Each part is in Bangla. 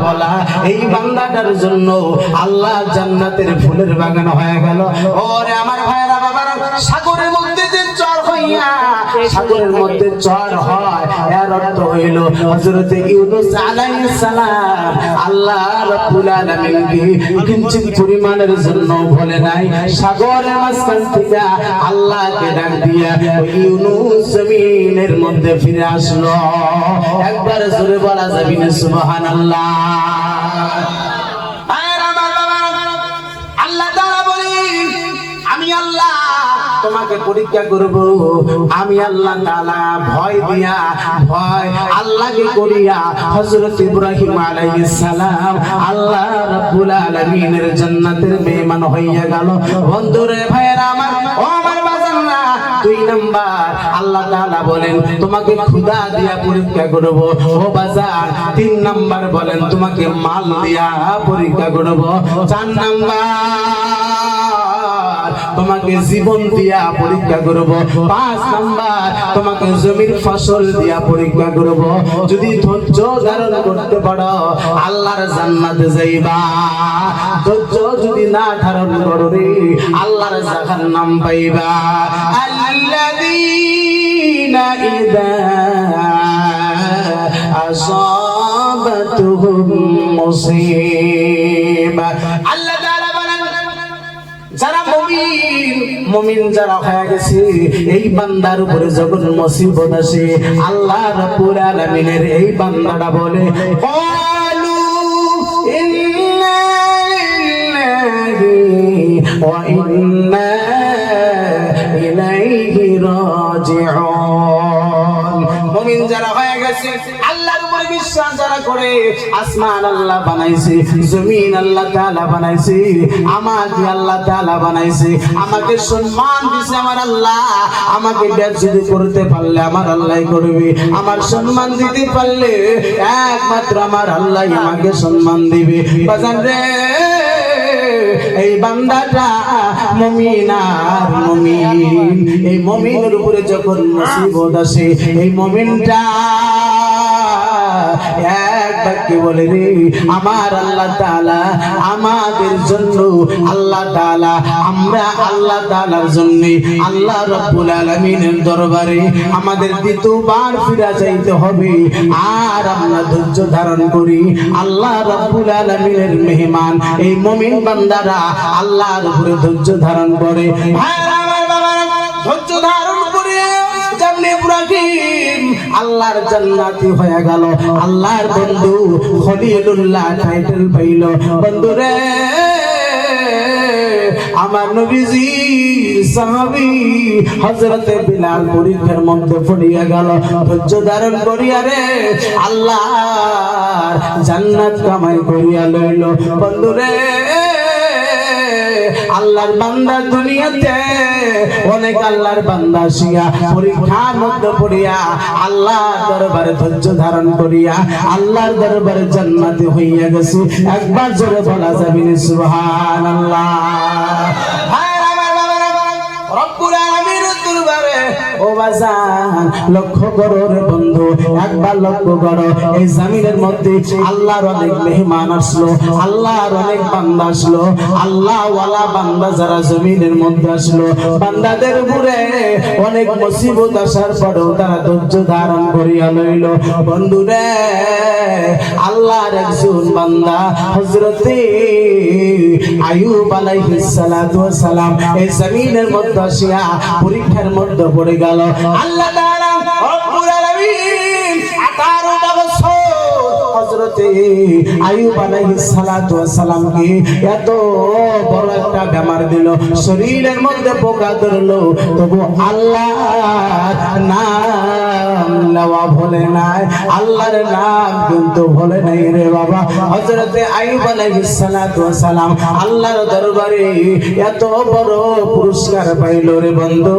বলা এই বান্দাটার জন্য আল্লাহ জান্নাতের ফুলের বাগান হয়ে গেল। ওরে আমার ভাইরা বাবারা, সাগরের মধ্যে যে চর হইয়া সাগরের মধ্যে চর হয়, এর অর্থ হইল হযরত ইউনূস আলাইহিস সালাম আল্লাহ রাব্বুল আলামিনকে কিঞ্চিত পরিমাণের জন্য বলে নাই, সাগরের মাঝখান থেকে আল্লাহকে ডাক দিয়া ইউনূস জমিনের মধ্যে ফিরে আসলো। একবার জোরে বলা যাবে না সুবহানাল্লাহ? আল্লাহ তাআলা বলি আমি আল্লাহ তোমাকে পরীক্ষা করব। আমি আল্লাহ তাআলা ভয় দিয়া ভয় আল্লাহকে করিয়া হযরত ইব্রাহিম আলাইহিস সালাম আল্লাহ রাব্বুল আলামিনের জান্নাতের মেহমান হইয়া গেল। বন্ধুরে ভাইরা আমার, ও আমার বাজানরা, 2 নাম্বার আল্লাহ তাআলা বলেন তোমাকে ক্ষুধা দিয়া পরীক্ষা করব। ও বাজার 3 নাম্বার বলেন তোমাকে মাল দিয়া পরীক্ষা করব। 4 নাম্বার তোমাকে জীবন দিয়া পরীক্ষা করব। 5 নাম্বার তোমাকে জমির ফসল দিয়া পরীক্ষা করব। যদি ধৈর্য ধারণ করতে পারো আল্লাহর জান্নাতে যাইবা, ধৈর্য যদি না ধারণ করো রে আল্লাহর জাহান্নাম পাইবা। আল্লাযীনা ইযা আসাবাতুহুম মুসিবা, আল্লাহ তাআলা বলেন যারা মুমিন যারা হয়ে গেছে এই বান্দার উপরে যখন মুসিবত আসে আল্লাহ রাব্বুল আলামিনের এই বান্দাটা বলে ক্বালু ইন্না লিল্লাহি ওয়া ইন্না ইলাইহি রাজিউন। মুমিন যারা হয়ে গেছে, আল্লাহর উপরে বিশ্বাস যারা করে, আসমান আল্লাহ বানাইছে, জমিন আল্লাহ তাআলা বানাইছে, আমাকে আল্লাহ তাআলা বানাইছে, আমাকে সম্মান দিয়েছে আমার আল্লাহ। আমাকে বেজ্জতি করতে পারলে আমার আল্লাহই করবে, আমার সম্মান দিতে পারলে একমাত্র আমার আল্লাহই আমাকে সম্মান দিবে। বাজান রে, এই বান্দাটা মুমিন আর মুমিন, এই মুমিনের উপরে যখন মুসিবত আসে এই মুমিনটা এক বাক্যে বলে রে আমার আল্লাহ তাআলা আমাদের জন্য, আল্লাহ তাআলা আমরা আল্লাহ তাআলার জন্য আল্লাহ রাব্বুল আলামিনের দরবারে আমাদের দ্বিতীয়বার ফিরে যাইতে হবে। আর আমরা ধৈর্য ধারণ করি, আল্লাহ রাব্বুল আলামিনের মেহমান এই মুমিন বান্দারা আল্লাহর উপরে ধৈর্য ধারণ করে। ভাইরা আমার বাবারা, ধৈর্য ধারণ করে যেমনি ইব্রাহিম আল্লাহর জান্নাতি হয়ে গেল, আল্লাহর বন্ধু খলিলুল্লাহ টাইটেল পাইল। বন্ধুরে, আমার নবীজি সাহাবী হযরত বিলাল পরীক্ষার মধ্যে পড়িয়া গেল, ধৈর্য ধারণ করিয়া রে আল্লাহর জান্নাত কামাই করিয়া লইল। বন্ধুরে, আল্লাহর বান্দা দুনিয়াতে অনেক আল্লাহর বান্দা আসিয়া পরীক্ষার মধ্যে পড়িয়া আল্লাহর দরবারে ধৈর্য ধারণ করিয়া আল্লাহর দরবারে জান্নাতি হইয়া গেছে। একবার জোরে বলা যাবে না সুবহানাল্লাহ? রব্বুল আলামিনের দরবারে ও বাজান লক্ষ্য করো রে বন্ধু, একবার লক্ষ্য করো, এই জমিনের মধ্যে আল্লাহর অনেক মেহমান আসলো, আল্লাহর অনেক বান্দা আসলো, আল্লাহ ওয়ালা বান্দা যারা জমিনের মধ্যে আসলো, বান্দাদের উপরে অনেক মুসিবত আসার পরেও তারা ধৈর্য ধারণ করিয়া লইল। বন্ধুরে, আল্লাহর একজন বান্দা হযরতে আইয়ুব আলাইহিস সালাতু ওয়াস সালাম এই জমিনের মধ্যে আসিয়া পরীক্ষার মধ্যে পড়ে গেল। আল্লাহ তাআলা রব্বুল আলামিন 18টা বছর হযরতে আইয়ুব আলাইহিস সালাতু ওয়াস সালামকে এত বড় একটা বেমার দিল, শরীরের মধ্যে পোকা ধরলো, তবু আল্লাহর নাম নেওয়া ভুলে নাই, আল্লাহর নাম কিন্তু ভুলে নাই রে বাবা। হযরতে আইয়ুব আলাইহিস সালাতু ওয়াস সালাম আল্লাহর দরবারে এত বড় পুরস্কার পাইল রে বন্ধু।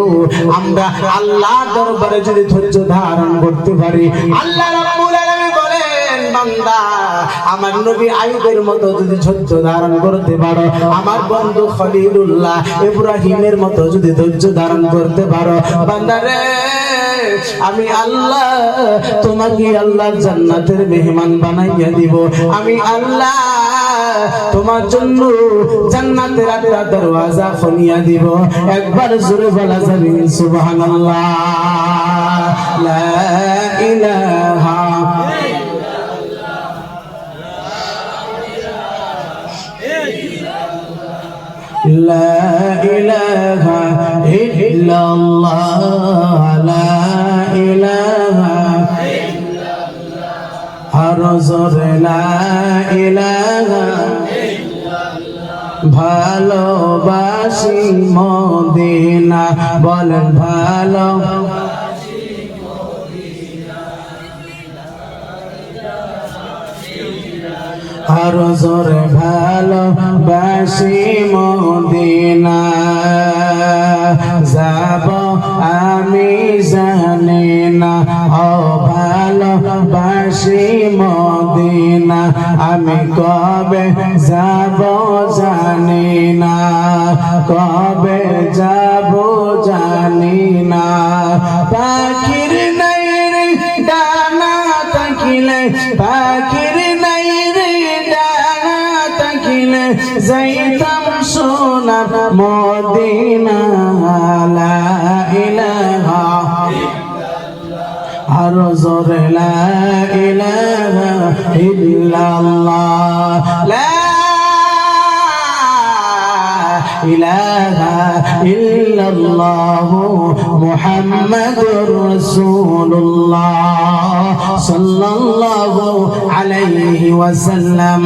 আমরা আল্লাহর দরবারে যদি ধৈর্য ধারণ করতে পারি, আল্লাহ রাব্বুল আলামিন বলেন বান্দা আমার নবী আইয়ুবের মতো যদি ধৈর্য ধারণ করতে পারো, আমার বন্ধু খলিলুল্লাহ ইব্রাহিমের মতো যদি ধৈর্য ধারণ করতে পারো, বান্দারে আমি আল্লাহ তোমাকে আল্লাহর জান্নাতের মেহমান বানাইয়া দিব। আমি আল্লাহ তোমার জন্য জান্নাতের একটা দরওয়াজা খুলিয়া দিব। একবার জোরে বলা যাবে সুবহানাল্লাহ। লা ইলাহা লা ইলাহা ইল্লাল্লাহ, লা ইলাহা ইল্লাল্লাহ, আর জোরে লা ইলাহা ভালোবাসি মদিনা, বলেন ভালোবাসি মদিনা, আর জোরে ভালোবাসি মদিনা। যাব আমি জানি না, ও ভালোবাসি মদিনা, আমি কবে যাব জানি না, কবে যাব জানি না। পাখির নাই রে ডানা তাকিলে, পাখির নাই রে ডানা তাকিলে, যাইতাম সোনার মদিনা। লা ইলাহা আর জোরে লা ইলাহা ইল্লাল্লাহ, লা ইলাহা ইল্লাল্লাহ মুহাম্মাদুর রাসূলুল্লাহ সাল্লাল্লাহু আলাইহি ওয়াসাল্লাম।